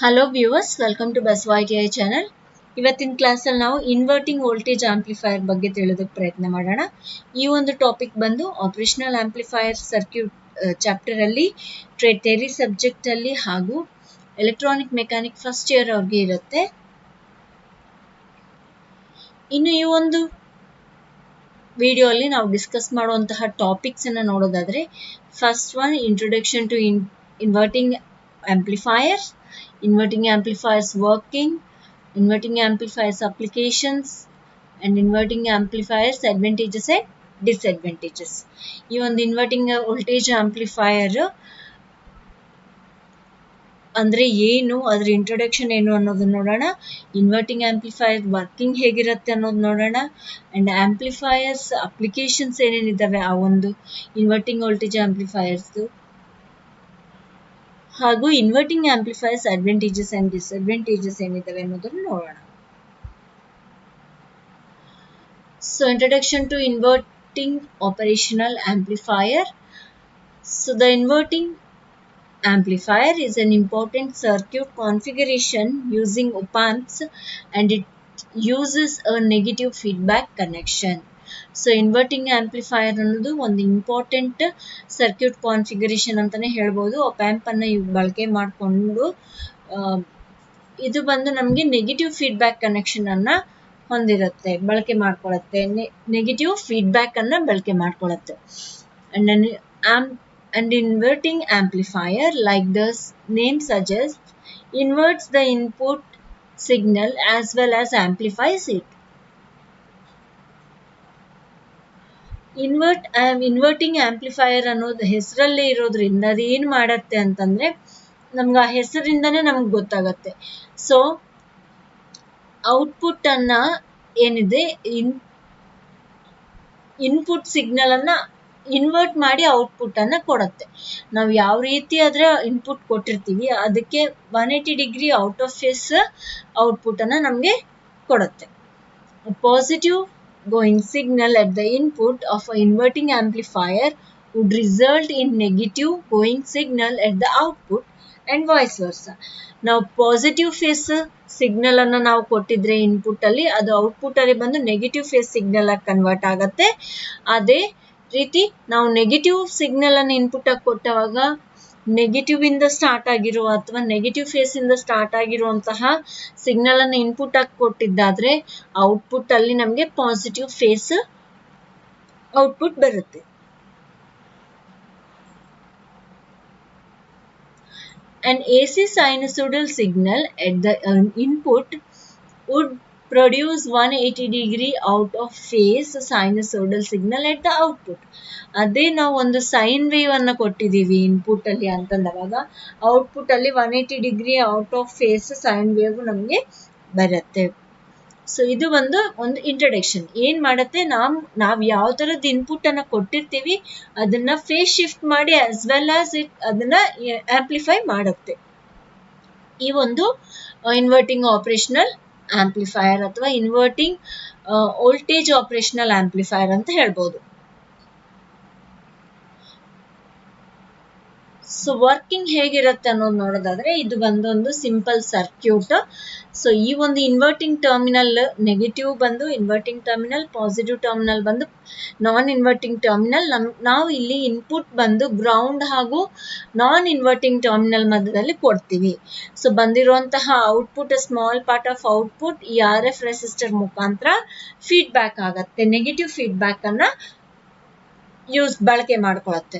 Hello viewers, welcome to Basava ITI channel. ಇವತ್ತಿನ ಕ್ಲಾಸಲ್ಲಿ ನಾವು ಇನ್ವರ್ಟಿಂಗ್ ವೋಲ್ಟೇಜ್ ಆಂಪ್ಲಿಫೈಯರ್ ಬಗ್ಗೆ ತಿಳಿಯೋದಕ್ಕೆ ಪ್ರಯತ್ನ ಮಾಡೋಣ. ಈ ಒಂದು ಟಾಪಿಕ್ ಬಂದು ಆಪರೇಷನಲ್ ಆಂಪ್ಲಿಫೈಯರ್ ಸರ್ಕ್ಯೂಟ್ ಚಾಪ್ಟರ್ ಅಲ್ಲಿ ಟ್ರೇಡ್ ಥಿಯರಿ ಸಬ್ಜೆಕ್ಟ್ ಅಲ್ಲಿ ಹಾಗೂ ಎಲೆಕ್ಟ್ರಾನಿಕ್ ಮೆಕ್ಯಾನಿಕ್ ಫಸ್ಟ್ ಇಯರ್ ಅವ್ರಿಗೆ ಇರುತ್ತೆ. ಇನ್ನು ಈ ಒಂದು ವಿಡಿಯೋ ಅಲ್ಲಿ ನಾವು ಡಿಸ್ಕಸ್ ಮಾಡುವಂತಹ ಟಾಪಿಕ್ಸ್ ಅನ್ನ ನೋಡೋದಾದ್ರೆ, first one introduction to inverting amplifiers, inverting amplifiers working, inverting amplifiers applications, and inverting amplifiers advantages and disadvantages. ಈ ಒಂದು ಇನ್ವರ್ಟಿಂಗ್ ವೋಲ್ಟೇಜ್ ಆಂಪ್ಲಿಫೈಯರ್ ಅಂದ್ರೆ ಏನು, ಅದ್ರ ಇಂಟ್ರೊಡಕ್ಷನ್ ಏನು ಅನ್ನೋದನ್ನ ನೋಡೋಣ. ಇನ್ವರ್ಟಿಂಗ್ ಆಂಪ್ಲಿಫೈಯರ್ ವರ್ಕಿಂಗ್ ಹೇಗಿರುತ್ತೆ ಅನ್ನೋದು ನೋಡೋಣ. ಅಂಡ್ ಆಂಪ್ಲಿಫೈಯರ್ಸ್ ಅಪ್ಲಿಕೇಶನ್ಸ್ ಏನೇನಿದ್ದಾವೆ ಆ ಒಂದು ಇನ್ವರ್ಟಿಂಗ್ ವೋಲ್ಟೇಜ್ ಆಂಪ್ಲಿಫೈಯರ್ಸ್, ಹಾಗೂ inverting amplifiers advantages and disadvantages ಏನಿದ್ದಾವೆ ಅನ್ನೋದನ್ನು ನೋಡೋಣ. So introduction to inverting operational amplifier. So the inverting amplifier is an important circuit configuration using op-amps, and it uses a negative feedback connection. So inverting amplifier ಅನ್ನೋದು ಒಂದು important circuit configuration ಅಂತಾನೆ ಹೇಳ್ಬೋದು. ಒಪ್ಯಾಂಪ್ ಅನ್ನ ಬಳಕೆ ಮಾಡಿಕೊಂಡು ಇದು ಬಂದು ನಮಗೆ ನೆಗೆಟಿವ್ ಫೀಡ್ಬ್ಯಾಕ್ ಕನೆಕ್ಷನ್ ಅನ್ನ ಹೊಂದಿರುತ್ತೆ, ಬಳಕೆ ಮಾಡ್ಕೊಳ್ಳುತ್ತೆ, ನೆಗೆಟಿವ್ ಫೀಡ್ಬ್ಯಾಕ್ ಅನ್ನ ಬಳಕೆ ಮಾಡ್ಕೊಳ್ಳುತ್ತೆ. An inverting amplifier, like the name suggests, inverts the input signal as well as amplifies it. Inverting amplifier ಅನ್ನೋದು ಹೆಸರಲ್ಲೇ ಇರೋದ್ರಿಂದ ಅದು ಏನು ಮಾಡತ್ತೆ ಅಂತಂದ್ರೆ, ನಮ್ಗೆ ಆ ಹೆಸರಿಂದನೇ ನಮ್ಗೆ ಗೊತ್ತಾಗತ್ತೆ. ಸೊ ಔಟ್ಪುಟ್ ಅನ್ನ ಏನಿದೆ, ಇನ್ಪುಟ್ ಸಿಗ್ನಲ್ ಅನ್ನ ಇನ್ವರ್ಟ್ ಮಾಡಿ ಔಟ್ಪುಟ್ ಅನ್ನ ಕೊಡುತ್ತೆ. ನಾವು ಯಾವ ರೀತಿ ಆದ್ರೆ ಇನ್ಪುಟ್ ಕೊಟ್ಟಿರ್ತೀವಿ ಅದಕ್ಕೆ 180 degree out of phase output ಅನ್ನ ನಮ್ಗೆ ಕೊಡುತ್ತೆ. Positive going signal at the input of an inverting amplifier would result in negative going signal at the output and vice versa. ನಾವು ಪಾಸಿಟಿವ್ ಫೇಸ್ ಸಿಗ್ನಲ್ ಅನ್ನ ನಾವು ಕೊಟ್ಟಿದ್ರೆ input ಅಲ್ಲಿ, ಅದು output ಅಲ್ಲಿ ಬಂದು ನೆಗೆಟಿವ್ ಫೇಸ್ ಸಿಗ್ನಲ್ ಆಗಿ ಕನ್ವರ್ಟ್ ಆಗತ್ತೆ. ಅದೇ ರೀತಿ ನಾವು ನೆಗೆಟಿವ್ ಸಿಗ್ನಲ್ ಅನ್ನು ಇನ್ಪುಟ್ ಆಗಿ ಕೊಟ್ಟವಾಗ ನೆಗೆಟಿವ್ ಇಂದ ಸ್ಟಾರ್ಟ್ ಆಗಿರುವ ಅಥವಾ ನೆಗೆಟಿವ್ ಫೇಸ್ ಇಂದ ಸ್ಟಾರ್ಟ್ ಆಗಿರುವಂತಹ ಸಿಗ್ನಲ್ ಅನ್ನು ಇನ್ಪುಟ್ ಆಗಿ ಕೊಟ್ಟಿದ್ದಾದ್ರೆ ಔಟ್ಪುಟ್ ಅಲ್ಲಿ ನಮಗೆ ಪಾಸಿಟಿವ್ ಫೇಸ್ ಔಟ್ಪುಟ್ ಬರುತ್ತೆ. An AC sinusoidal signal at the input would produce 180 degree out of phase sinusoidal signal at the output. ಅದೇ ನಾವು ಒಂದು ಸೈನ್ ವೇವ್ ಅನ್ನ ಕೊಟ್ಟಿದ್ದೀವಿ ಇನ್ಪುಟ್ ಅಲ್ಲಿ ಅಂತಂದವಾಗ ಔಟ್ಪುಟ್ ಅಲ್ಲಿ 180 degree out of phase sine wave ನಮ್ಗೆ ಬರುತ್ತೆ. ಸೊ ಇದು ಒಂದು ಇಂಟ್ರಡಕ್ಷನ್. ಏನ್ ಮಾಡತ್ತೆ, ನಾವ್ ಯಾವ ತರದ ಇನ್ಪುಟ್ ಅನ್ನ ಕೊಟ್ಟಿರ್ತೀವಿ ಅದನ್ನ ಫೇಸ್ ಶಿಫ್ಟ್ ಮಾಡಿ ಆಸ್ ವೆಲ್ ಆಸ್ ಅದನ್ನ ಆಂಪ್ಲಿಫೈ ಮಾಡುತ್ತೆ. ಈ ಒಂದು ಇನ್ವರ್ಟಿಂಗ್ ಆಪರೇಷನಲ್ ಆಂಪ್ಲಿಫೈಯರ್ ಅಥವಾ ಇನ್ವರ್ಟಿಂಗ್ ವೋಲ್ಟೇಜ್ ಆಪರೇಷನಲ್ ಆಂಪ್ಲಿಫೈಯರ್ ಅಂತ ಹೇಳ್ಬೋದು. ಸೊ ವರ್ಕಿಂಗ್ ಹೇಗಿರುತ್ತೆ ಅನ್ನೋದು ನೋಡೋದಾದ್ರೆ, ಇದು ಬಂದೊಂದು ಸಿಂಪಲ್ ಸರ್ಕ್ಯೂಟ್. ಸೊ ಈ ಒಂದು ಇನ್ವರ್ಟಿಂಗ್ ಟರ್ಮಿನಲ್ ನೆಗೆಟಿವ್ ಬಂದು ಇನ್ವರ್ಟಿಂಗ್ ಟರ್ಮಿನಲ್, ಪಾಸಿಟಿವ್ ಟರ್ಮಿನಲ್ ಬಂದು ನಾನ್ ಇನ್ವರ್ಟಿಂಗ್ ಟರ್ಮಿನಲ್. ನಾವು ಇಲ್ಲಿ ಇನ್ಪುಟ್ ಬಂದು ಗ್ರೌಂಡ್ ಹಾಗೂ ನಾನ್ ಇನ್ವರ್ಟಿಂಗ್ ಟರ್ಮಿನಲ್ ಮಧ್ಯದಲ್ಲಿ ಕೊಡ್ತೀವಿ. ಸೊ ಬಂದಿರುವಂತಹ output, small part of output ಈ RF ರೆಸಿಸ್ಟರ್ ಮುಖಾಂತರ ಫೀಡ್ಬ್ಯಾಕ್ ಆಗತ್ತೆ, ನೆಗೆಟಿವ್ ಫೀಡ್ಬ್ಯಾಕ್ ಅನ್ನ ಬಳಕೆ ಮಾಡ್ಕೊಳತ್ತೆ.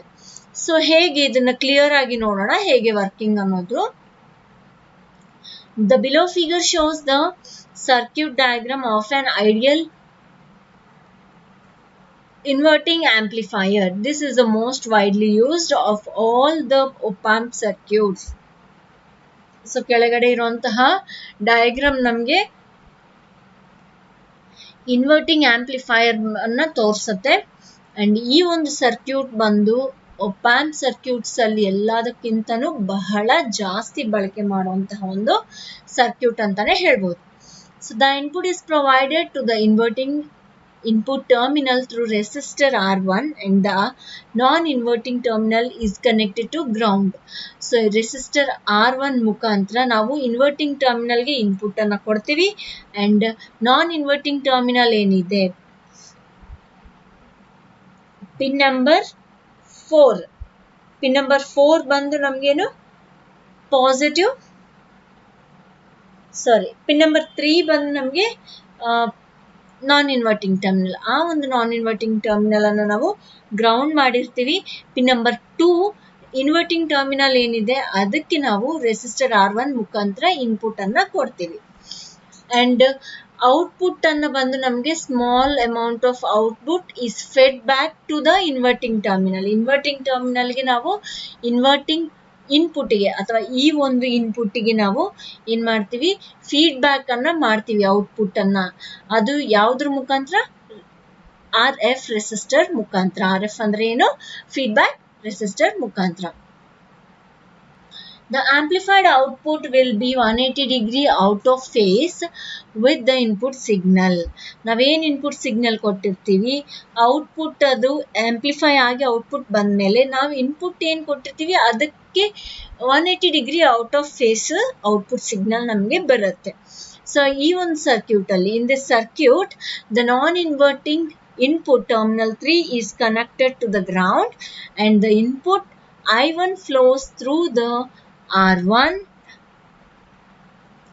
ಸೊ ಹೇಗೆ ಇದನ್ನ ಕ್ಲಿಯರ್ ಆಗಿ ನೋಡೋಣ, ಹೇಗೆ ವರ್ಕಿಂಗ್ ಅನ್ನೋದು. The below figure shows the circuit diagram of an ideal inverting amplifier. This is the most widely used of all the op-amp circuits. So ಕೆಳಗಡೆ ಇರುವಂತಹ ಡಯಾಗ್ರಾಮ್ ನಮ್ಗೆ ಇನ್ವರ್ಟಿಂಗ್ ಆಂಪ್ಲಿಫೈಯರ್ ಅನ್ನ ತೋರಿಸುತ್ತೆ. ಅಂಡ್ ಈ ಒಂದು ಸರ್ಕ್ಯೂಟ್ ಬಂದು op-amp ಸರ್ಕ್ಯೂಟ್ಸ್ ಅಲ್ಲಿ ಎಲ್ಲದಕ್ಕಿಂತನೂ ಬಹಳ ಜಾಸ್ತಿ ಬಳಕೆ ಮಾಡುವಂತಹ ಒಂದು ಸರ್ಕ್ಯೂಟ್ ಅಂತಾನೆ ಹೇಳ್ಬೋದು. So the input is provided to the inverting input terminal through resistor R1 and the non-inverting terminal is connected to ground. So resistor R1 ಮುಖಾಂತರ ನಾವು ಇನ್ವರ್ಟಿಂಗ್ ಟರ್ಮಿನಲ್ಗೆ ಇನ್ಪುಟ್ ಅನ್ನು ಕೊಡ್ತೀವಿ and non-inverting terminal ಏನಿದೆ ಪಿನ್ ನಂಬರ್ 4 ಬಂದು ನಮಗೇನು positive pin number 3 ಬಂದು ನಮಗೆ ನಾನ್ ಇನ್ವರ್ಟಿಂಗ್ ಟರ್ಮಿನಲ್. ಆ ಒಂದು ನಾನ್ ಇನ್ವರ್ಟಿಂಗ್ ಟರ್ಮಿನಲ್ ಅನ್ನು ನಾವು ಗ್ರೌಂಡ್ ಮಾಡಿರ್ತೀವಿ. ಪಿನ್ ನಂಬರ್ 2 ಇನ್ವರ್ಟಿಂಗ್ ಟರ್ಮಿನಲ್ ಏನಿದೆ ಅದಕ್ಕೆ ನಾವು ರೆಸಿಸ್ಟರ್ R1 ಮುಖಾಂತರ ಇನ್ಪುಟ್ ಅನ್ನ ಕೊಡ್ತೀವಿ ಅಂಡ್ ಔಟ್ಪುಟ್ ಅನ್ನ ಬಂದು ನಮಗೆ small amount of output is fed back to the inverting ಟರ್ಮಿನಲ್ಗೆ ನಾವು ಇನ್ವರ್ಟಿಂಗ್ ಇನ್ಪುಟ್ಗೆ ಅಥವಾ ಈ ಒಂದು ಇನ್ಪುಟ್ಗೆ ನಾವು ಏನ್ ಮಾಡ್ತೀವಿ ಫೀಡ್ಬ್ಯಾಕ್ ಅನ್ನ ಮಾಡ್ತೀವಿ ಔಟ್ಪುಟ್ ಅನ್ನ. ಅದು ಯಾವುದ್ರ ಮುಖಾಂತರ RF ರೆಸಿಸ್ಟರ್ ಮುಖಾಂತರ. RF ಅಂದ್ರೆ ಏನು ಫೀಡ್ಬ್ಯಾಕ್ ರೆಸಿಸ್ಟರ್ ಮುಖಾಂತರ. The amplified output will be 180 degree out of phase with the input signal. ನಾವೇನು ಇನ್ಪುಟ್ ಸಿಗ್ನಲ್ ಕೊಟ್ಟಿರ್ತೀವಿ ಔಟ್ಪುಟ್ ಅದು ಆಂಪ್ಲಿಫೈ ಆಗಿ ಔಟ್ಪುಟ್ ಬಂದ್ಮೇಲೆ ನಾವು ಇನ್ಪುಟ್ ಏನು ಕೊಟ್ಟಿರ್ತೀವಿ ಅದಕ್ಕೆ 180 degree out of phase output signal ನಮಗೆ ಬರುತ್ತೆ. ಸೊ ಈ ಒಂದು ಸರ್ಕ್ಯೂಟ್ ಅಲ್ಲಿ in this circuit the non inverting input terminal 3 is connected to the ground and the input I1 flows through the R1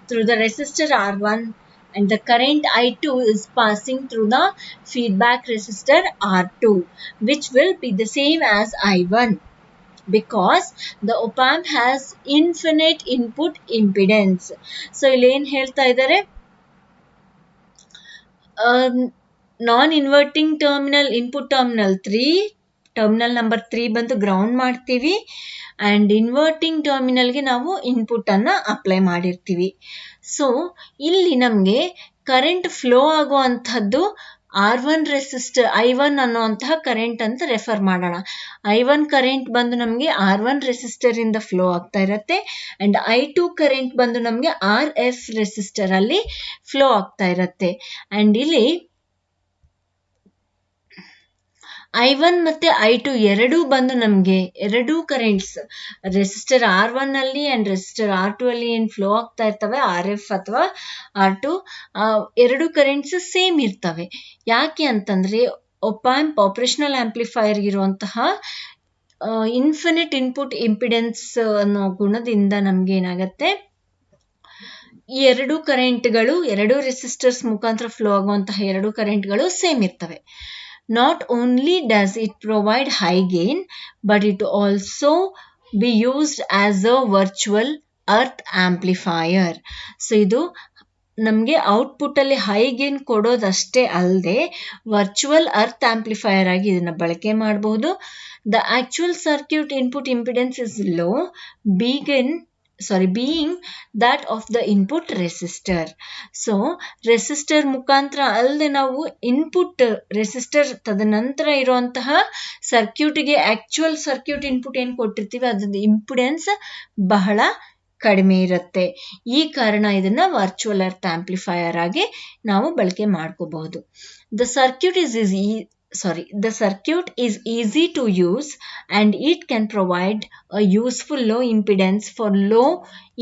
through the resistor R1 and the current I2 is passing through the feedback resistor R2 which will be the same as I1 because the op amp has infinite input impedance. So ಇಲ್ಲಿ ಏನು ಹೇಳ್ತಾ ಇದ್ದಾರೆ non inverting terminal input terminal number 3 ಬಂದು ground ಮಾಡ್ತೀವಿ and inverting ಟರ್ಮಿನಲ್ಗೆ ನಾವು input ಅನ್ನ apply ಮಾಡಿರ್ತೀವಿ. ಸೊ ಇಲ್ಲಿ ನಮಗೆ ಕರೆಂಟ್ ಫ್ಲೋ ಆಗುವಂಥದ್ದು R1 ರೆಸಿಸ್ಟರ್ I1 ಅನ್ನುವಂತಹ ಕರೆಂಟ್ ಅಂತ ರೆಫರ್ ಮಾಡೋಣ. I1 ಕರೆಂಟ್ ಬಂದು ನಮಗೆ R1 ರೆಸಿಸ್ಟರ್ ಇಂದ ಫ್ಲೋ ಆಗ್ತಾ ಇರುತ್ತೆ ಅಂಡ್ I2 ಕರೆಂಟ್ ಬಂದು ನಮಗೆ RF ರೆಸಿಸ್ಟರ್ ಅಲ್ಲಿ ಫ್ಲೋ ಆಗ್ತಾ ಇರುತ್ತೆ. ಅಂಡ್ ಇಲ್ಲಿ I1 ಮತ್ತೆ I2 ಎರಡೂ ಬಂದು ನಮಗೆ ಎರಡೂ ಕರೆಂಟ್ಸ್ ರೆಸಿಸ್ಟರ್ R1 ಅಲ್ಲಿ ಅಂಡ್ ರೆಸಿಸ್ಟರ್ R2 ಅಲ್ಲಿ ಏನು ಫ್ಲೋ ಆಗ್ತಾ ಇರ್ತವೆ RF ಅಥವಾ R2 ಎರಡು ಕರೆಂಟ್ಸ್ ಸೇಮ್ ಇರ್ತವೆ. ಯಾಕೆ ಅಂತಂದ್ರೆ op amp ಆಪರೇಷನಲ್ ಆಂಪ್ಲಿಫೈಯರ್ ಇರುವಂತಹ ಇನ್ಫಿನಿಟ್ ಇನ್ಪುಟ್ ಇಂಪಿಡೆನ್ಸ್ ಅನ್ನೋ ಗುಣದಿಂದ ನಮ್ಗೆ ಏನಾಗತ್ತೆ ಈ ಎರಡು ಕರೆಂಟ್ಗಳು ಎರಡು ರೆಸಿಸ್ಟರ್ಸ್ ಮುಖಾಂತರ ಫ್ಲೋ ಆಗುವಂತಹ ಎರಡು ಕರೆಂಟ್ಗಳು ಸೇಮ್ ಇರ್ತವೆ. Not only does it provide high gain, but it also be used as a virtual earth amplifier. So ಇದು ನಮಗೆ ಔಟ್ಪುಟ್ ಅಲ್ಲಿ ಹೈ ಗೇನ್ ಕೊಡೋದಷ್ಟೇ ಅಲ್ಲದೆ ವರ್ಚುವಲ್ ಅರ್ತ್ ಆಂಪ್ಲಿಫೈಯರ್ ಆಗಿ ಇದನ್ನ ಬಳಕೆ ಮಾಡಬಹುದು. The actual circuit input impedance is low being that of the input resistor. So resistor ಮುಖಾಂತರ ಅಲ್ಲದೆ ನಾವು ಇನ್ಪುಟ್ ರೆಸಿಸ್ಟರ್ ತದನಂತರ ಇರುವಂತಹ ಸರ್ಕ್ಯೂಟ್ಗೆ ಆಕ್ಚುಯಲ್ ಸರ್ಕ್ಯೂಟ್ ಇನ್ಪುಟ್ ಏನು ಕೊಟ್ಟಿರ್ತೀವಿ ಅದ್ರ ಇಂಪಿಡೆನ್ಸ್ ಬಹಳ ಕಡಿಮೆ ಇರುತ್ತೆ. ಈ ಕಾರಣ ಇದನ್ನ ವರ್ಚುವಲ್ ಅರ್ತ್ ಆಂಪ್ಲಿಫೈಯರ್ ಆಗಿ ನಾವು ಬಳಕೆ ಮಾಡ್ಕೋಬಹುದು. The circuit is easy to use and it can provide a useful low impedance for low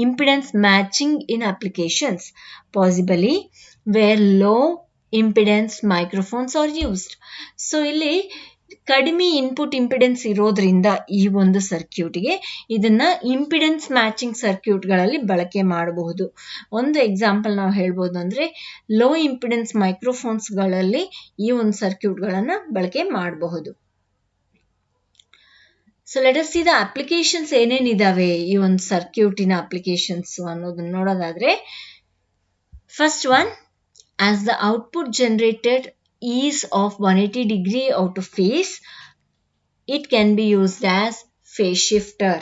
impedance matching in applications, possibly where low impedance microphones are used. So ಇಲ್ಲಿ ಕಡಿಮೆ input impedance ಇರೋದ್ರಿಂದ ಈ ಒಂದು ಸರ್ಕ್ಯೂಟ್ಗೆ ಇದನ್ನ ಇಂಪಿಡೆನ್ಸ್ ಮ್ಯಾಚಿಂಗ್ ಸರ್ಕ್ಯೂಟ್ಗಳಲ್ಲಿ ಬಳಕೆ ಮಾಡಬಹುದು. ಒಂದು ಎಕ್ಸಾಂಪಲ್ ನಾವು ಹೇಳ್ಬೋದು ಅಂದ್ರೆ ಲೋ ಇಂಪಿಡೆನ್ಸ್ ಮೈಕ್ರೋಫೋನ್ಸ್ಗಳಲ್ಲಿ ಈ ಒಂದು ಸರ್ಕ್ಯೂಟ್ಗಳನ್ನ ಬಳಕೆ ಮಾಡಬಹುದು. So let us see the applications ಏನೇನಿದಾವೆ ಈ ಒಂದು ಸರ್ಕ್ಯೂಟಿನ ಅಪ್ಲಿಕೇಶನ್ಸ್ ಅನ್ನೋದನ್ನ ನೋಡೋದಾದ್ರೆ first one as the output generated is of 180 degree out of phase, it can be used as phase shifter.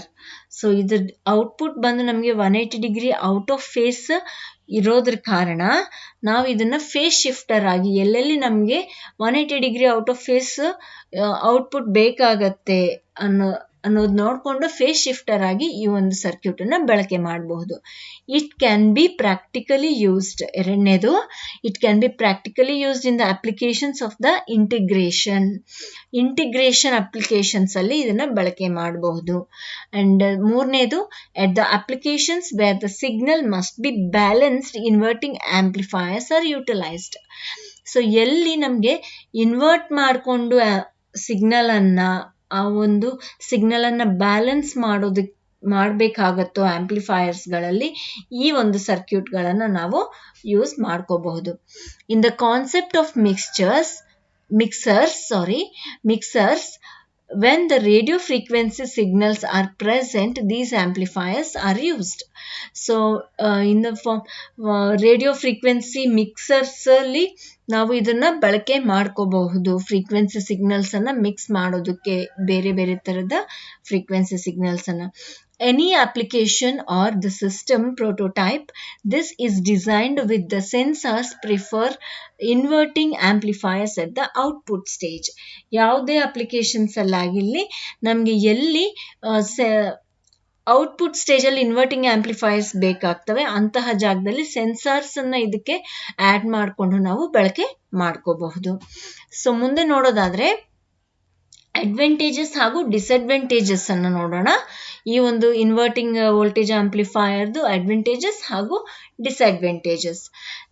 So ಇದ್ರ ಔಟ್ಪುಟ್ ಬಂದು ನಮಗೆ 180 ಡಿಗ್ರಿ ಔಟ್ ಆಫ್ ಫೇಸ್ ಇರೋದ್ರ ಕಾರಣ ನಾವು ಇದನ್ನ ಫೇಸ್ ಶಿಫ್ಟರ್ ಆಗಿ ಎಲ್ಲೆಲ್ಲಿ ನಮಗೆ 180 degree out of phase output ಬೇಕಾಗತ್ತೆ ಅನ್ನೋ ಅನ್ನೋದು ನೋಡಿಕೊಂಡು ಫೇಸ್ ಶಿಫ್ಟರ್ ಆಗಿ ಈ ಒಂದು ಸರ್ಕ್ಯೂಟ್ ಅನ್ನ ಬಳಕೆ ಮಾಡಬಹುದು. It can be practically used. ಎರಡನೇದು, it can be practically used in the applications of the integration applications ಅಲ್ಲಿ ಇದನ್ನ ಬಳಕೆ ಮಾಡಬಹುದು. ಅಂಡ್ ಮೂರನೇದು, at the applications where the signal must be balanced, inverting amplifiers are utilized. So ಎಲ್ಲಿ ನಮಗೆ invert ಮಾಡಿಕೊಂಡು signal ಅನ್ನ ಬ್ಯಾಲೆನ್ಸ್ ಮಾಡಬೇಕಾಗತ್ತೋ ಆಂಪ್ಲಿಫೈಯರ್ಸ್ ಗಳಲ್ಲಿ ಈ ಒಂದು ಸರ್ಕ್ಯೂಟ್ ಗಳನ್ನ ನಾವು ಯೂಸ್ ಮಾಡ್ಕೋಬಹುದು. In the concept of mixers, when the radio frequency signals are present, these amplifiers are used. So in the form radio frequency mixers ಅಲ್ಲಿ ನಾವು ಇದನ್ನ ಬಳಕೆ ಮಾಡ್ಕೋಬಹುದು. ಫ್ರೀಕ್ವೆನ್ಸಿ ಸಿಗ್ನಲ್ಸ್ ಅನ್ನ ಮಿಕ್ಸ್ ಮಾಡೋದಕ್ಕೆ ಬೇರೆ ಬೇರೆ ತರದ ಫ್ರೀಕ್ವೆನ್ಸಿ ಸಿಗ್ನಲ್ಸ್ ಅನ್ನ. Any application or the system prototype, this is designed with the sensors prefer inverting amplifiers at the output stage. ಯಾವುದೇ ಅಪ್ಲಿಕೇಶನ್ಸ್ ಅಲ್ಲಾಗಿಲ್ಲಿ ನಮಗೆ ಎಲ್ಲಿ ಔಟ್ಪುಟ್ ಸ್ಟೇಜ್ ಅಲ್ಲಿ ಇನ್ವರ್ಟಿಂಗ್ ಆಂಪ್ಲಿಫೈರ್ಸ್ ಬೇಕಾಗ್ತವೆ ಅಂತಹ ಜಾಗದಲ್ಲಿ ಸೆನ್ಸಾರ್ಸ್ ಅನ್ನ ಇದಕ್ಕೆ ಆಡ್ ಮಾಡಿಕೊಂಡು ನಾವು ಬಳಕೆ ಮಾಡ್ಕೋಬಹುದು. ಸೊ ಮುಂದೆ ನೋಡೋದಾದ್ರೆ ಅಡ್ವಾಂಟೇಜಸ್ ಹಾಗೂ ಡಿಸ್ಅಡ್ವಾಂಟೇಜಸ್ ಅನ್ನು ನೋಡೋಣ. ಈ ಒಂದು ಇನ್ವರ್ಟಿಂಗ್ ವೋಲ್ಟೇಜ್ ಆಂಪ್ಲಿಫೈಯರ್ದು ಅಡ್ವಾಂಟೇಜಸ್ ಹಾಗೂ disadvantages.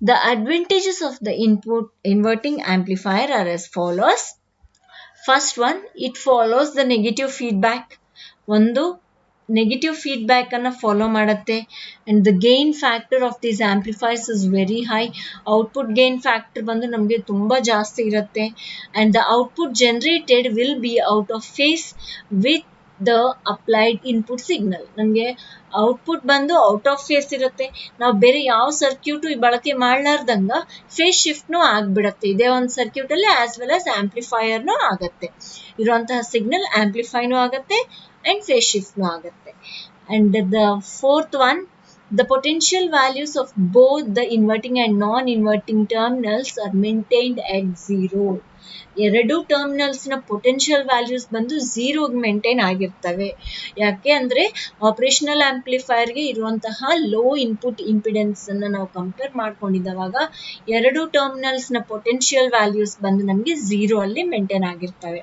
The advantages of the inverting amplifier are as follows. First one, it follows the negative feedback. ಒಂದು ನೆಗೆಟಿವ್ ಫೀಡ್ಬ್ಯಾಕ್ ಅನ್ನ ಫಾಲೋ ಮಾಡುತ್ತೆ. And the gain factor of these amplifiers is very high. Output gain factor ಬಂದು ನಮಗೆ ತುಂಬಾ ಜಾಸ್ತಿ ಇರುತ್ತೆ. And the output generated will be out of phase with the applied input signal. ನಮಗೆ output ಬಂದು out of face ಇರುತ್ತೆ. ನಾವು ಬೇರೆ ಯಾವ ಸರ್ಕ್ಯೂಟ್ ಬಳಕೆ ಮಾಡ್ಲಾರ್ದಂಗ ಫೇಸ್ ಶಿಫ್ಟ್ನು ಆಗ್ಬಿಡತ್ತೆ. ಇದೇ ಒಂದು ಸರ್ಕ್ಯೂಟ್ ಅಲ್ಲಿ ಆಸ್ ವೆಲ್ ಆಸ್ ಆಂಪ್ಲಿಫೈಯರ್ನು ಆಗತ್ತೆ. ಇರುವಂತಹ ಸಿಗ್ನಲ್ ಆಂಪ್ಲಿಫೈನು ಆಗತ್ತೆ and phase shift nu agutte. And the fourth one, the potential values of both the inverting and non-inverting terminals are maintained at 0. ಎರಡು ಟರ್ಮಿನಲ್ಸ್ ನ ಪೊಟೆನ್ಷಿಯಲ್ ವ್ಯಾಲ್ಯೂಸ್ ಬಂದು 0 ಮೇಂಟೈನ್ ಆಗಿರ್ತವೆ. ಯಾಕೆ ಅಂದ್ರೆ ಆಪರೇಷನಲ್ ಆಂಪ್ಲಿಫೈಯರ್ ಗೆ ಇರುವಂತಹ ಲೋ ಇನ್ಪುಟ್ ಇಂಪಿಡೆನ್ಸ್ ಅನ್ನ ನಾವು ಕಂಪೇರ್ ಮಾಡ್ಕೊಂಡಿದ್ದವಾಗ ಎರಡು ಟರ್ಮಿನಲ್ಸ್ ನ ಪೊಟೆನ್ಷಿಯಲ್ ವ್ಯಾಲ್ಯೂಸ್ ಬಂದು ನಮಗೆ 0 ಅಲ್ಲಿ ಮೇಂಟೈನ್ ಆಗಿರ್ತವೆ.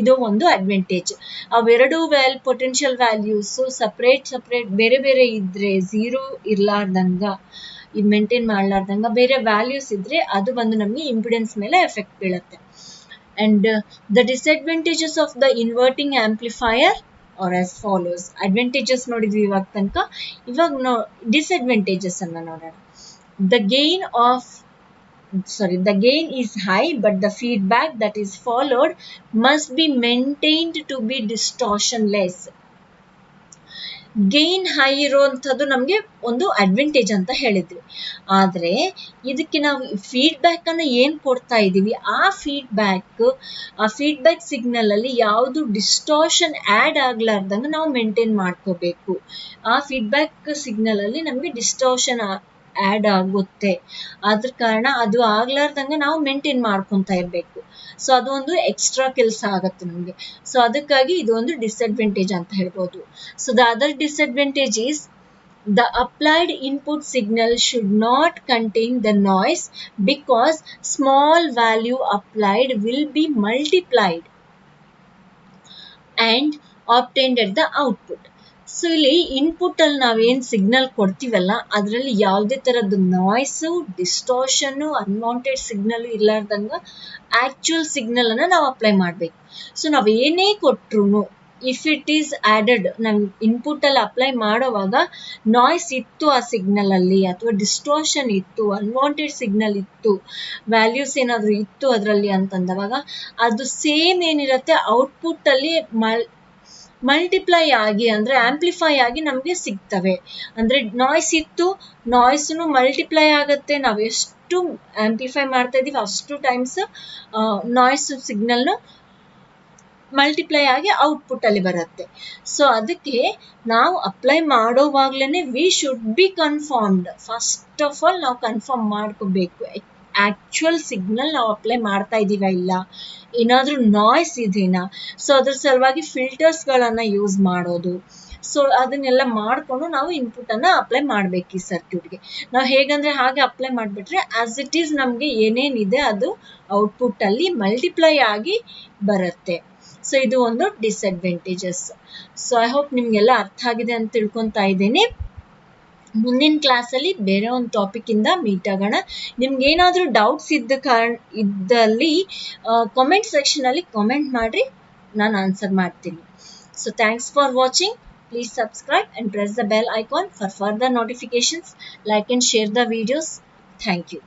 ಇದು ಒಂದು ಅಡ್ವಾಂಟೇಜ್. ಅವೆರಡು ಪೊಟೆನ್ಷಿಯಲ್ ವ್ಯಾಲ್ಯೂಸ್ ಸಪರೇಟ್ ಬೇರೆ ಬೇರೆ ಇದ್ರೆ 0 ಇರ್ಲಾರ್ದಂಗ ಮೇಂಟೈನ್ ಮಾಡ್ಲಾರ್ದಂಗ ಬೇರೆ ವ್ಯಾಲ್ಯೂಸ್ ಇದ್ರೆ ಅದು ಬಂದು ನಮಗೆ ಇಂಪಿಡೆನ್ಸ್ ಮೇಲೆ ಎಫೆಕ್ಟ್ ಬೀಳುತ್ತೆ. And the disadvantages of the inverting amplifier are as follows. Advantages ನೋಡಿದ್ವಿ ಇವಾಗ ತನಕ. ಇವಾಗ disadvantages ಅನ್ನ ನೋಡೋಣ. The gain is high, but the feedback that is followed must be maintained to be distortionless. Gain high ಇರುವಂಥದ್ದು ನಮಗೆ ಒಂದು ಅಡ್ವಾಂಟೇಜ್ ಅಂತ ಹೇಳಿದ್ವಿ. ಆದ್ರೆ ಇದಕ್ಕೆ ನಾವು ಫೀಡ್ಬ್ಯಾಕ್ ಅನ್ನ ಏನ್ ಕೊಡ್ತಾ ಇದೀವಿ, ಆ ಫೀಡ್ಬ್ಯಾಕ್ ಸಿಗ್ನಲ್ ಅಲ್ಲಿ ಯಾವುದು ಡಿಸ್ಟಾರ್ಷನ್ ಆಡ್ ಆಗ್ಲಾರ್ದಂಗ ನಾವು ಮೇಂಟೈನ್ ಮಾಡ್ಕೋಬೇಕು. ಆ ಫೀಡ್ಬ್ಯಾಕ್ ಸಿಗ್ನಲ್ ಅಲ್ಲಿ ನಮಗೆ ಡಿಸ್ಟಾರ್ಷನ್ ಆಡ್ ಆಗುತ್ತೆ. ಆದ್ರ ಕಾರಣ ಅದು ಆಗ್ಲಾರ್ದಂಗ ನಾವು ಮೇಂಟೈನ್ ಮಾಡ್ಕೊಂತ ಇರ್ಬೇಕು. ಸೊ ಅದು ಒಂದು ಎಕ್ಸ್ಟ್ರಾ ಕೆಲಸ ಆಗತ್ತೆ ನಮ್ಗೆ. ಸೊ ಅದಕ್ಕಾಗಿ ಇದು ಒಂದು ಡಿಸ್ಅಡ್ವಾಂಟೇಜ್ ಅಂತ ಹೇಳ್ಬೋದು. So the other disadvantage is the applied input signal should not contain the noise because small value applied will be multiplied and obtained at the output. So ಇಲ್ಲಿ ಇನ್ಪುಟ್ ಅಲ್ಲಿ ನಾವೇನ್ ಸಿಗ್ನಲ್ ಕೊಡ್ತೀವಲ್ಲ ಅದರಲ್ಲಿ ಯಾವುದೇ ತರದ್ದು ನಾಯ್ಸು, ಡಿಸ್ಟಾರ್ಷನ್, ಅನ್ವಾಂಟೆಡ್ ಸಿಗ್ನಲ್ ಇರ್ಲಾರ್ದಂಗ actual signal ಅನ್ನ ನಾವು ಅಪ್ಲೈ ಮಾಡ್ಬೇಕು. ಸೊ ನಾವ್ ಏನೇ ಕೊಟ್ರು ಇಫ್ ಇಟ್ ಈಸ್ ಆಡೆಡ್, ನಮ್ ಇನ್ಪುಟ್ ಅಲ್ಲಿ ಅಪ್ಲೈ ಮಾಡೋವಾಗ ನಾಯ್ಸ್ ಇತ್ತು ಆ ಸಿಗ್ನಲ್ ಅಲ್ಲಿ ಅಥವಾ ಡಿಸ್ಟಾರ್ಷನ್ ಇತ್ತು, ಅನ್ವಾಂಟೆಡ್ ಸಿಗ್ನಲ್ ಇತ್ತು, ವ್ಯಾಲ್ಯೂಸ್ ಏನಾದ್ರು ಇತ್ತು ಅದರಲ್ಲಿ ಅಂತಂದವಾಗ ಅದು ಸೇಮ್ ಏನಿರುತ್ತೆ ಔಟ್ಪುಟ್ ಅಲ್ಲಿ ಮಲ್ಟಿಪ್ಲೈ ಆಗಿ ಅಂದ್ರೆ ಆಂಪ್ಲಿಫೈ ಆಗಿ ನಮ್ಗೆ ಸಿಗ್ತವೆ. ಅಂದ್ರೆ ನಾಯ್ಸ್ ಇತ್ತು, ನಾಯ್ಸ್ನು ಮಲ್ಟಿಪ್ಲೈ ಆಗತ್ತೆ. ನಾವು ಎಷ್ಟು ಆಂಪ್ಲಿಫೈ ಮಾಡ್ತಾ ಇದೀವಿ ಅಷ್ಟು ಟೈಮ್ಸ್ ನಾಯ್ಸ್ ಸಿಗ್ನಲ್ನು ಮಲ್ಟಿಪ್ಲೈ ಆಗಿ ಔಟ್ಪುಟ್ ಅಲ್ಲಿ ಬರುತ್ತೆ. ಸೊ ಅದಕ್ಕೆ ನಾವು ಅಪ್ಲೈ ಮಾಡೋವಾಗ್ಲೇನೆ we should be confirmed. First of all ನಾವು ಕನ್ಫರ್ಮ್ ಮಾಡ್ಕೋಬೇಕು ಆಕ್ಚುಯಲ್ ಸಿಗ್ನಲ್ ನಾವು ಅಪ್ಲೈ ಮಾಡ್ತಾ ಇದೀವ ಇಲ್ಲ, ಏನಾದರೂ ನಾಯ್ಸ್ ಇದೆನಾ, ಸೊ ಅದ್ರ ಸಲುವಾಗಿ ಫಿಲ್ಟರ್ಸ್ಗಳನ್ನು ಯೂಸ್ ಮಾಡೋದು. ಸೊ ಅದನ್ನೆಲ್ಲ ಮಾಡಿಕೊಂಡು ನಾವು ಇನ್ಪುಟನ್ನು ಅಪ್ಲೈ ಮಾಡಬೇಕು ಈ ಸರ್ಕ್ಯೂಟ್ಗೆ. ನಾವು ಹೇಗಂದರೆ ಹಾಗೆ ಅಪ್ಲೈ ಮಾಡಿಬಿಟ್ರೆ ಆಸ್ ಇಟ್ ಈಸ್ ನಮಗೆ ಏನೇನಿದೆ ಅದು ಔಟ್ಪುಟ್ಟಲ್ಲಿ ಮಲ್ಟಿಪ್ಲೈ ಆಗಿ ಬರುತ್ತೆ. ಸೊ ಇದು ಒಂದು ಡಿಸ್ಅಡ್ವಾಂಟೇಜಸ್. ಸೊ ಐ ಹೋಪ್ ನಿಮಗೆಲ್ಲ ಅರ್ಥ ಆಗಿದೆ ಅಂತ ತಿಳ್ಕೊತಾ ಇದ್ದೀನಿ. ಮುಂದಿನ ಕ್ಲಾಸಲ್ಲಿ ಬೇರೆ ಒಂದು ಟಾಪಿಕ್ಕಿಂದ ಮೀಟ್ ಆಗೋಣ. ನಿಮ್ಗೆ ಏನಾದರೂ ಡೌಟ್ಸ್ ಇದ್ದಲ್ಲಿ ಕಾಮೆಂಟ್ ಸೆಕ್ಷನಲ್ಲಿ ಕಾಮೆಂಟ್ ಮಾಡಿರಿ, ನಾನು ಆನ್ಸರ್ ಮಾಡ್ತೀನಿ. So thanks for watching. Please subscribe and press the bell icon for further notifications. Like and share the videos. Thank you.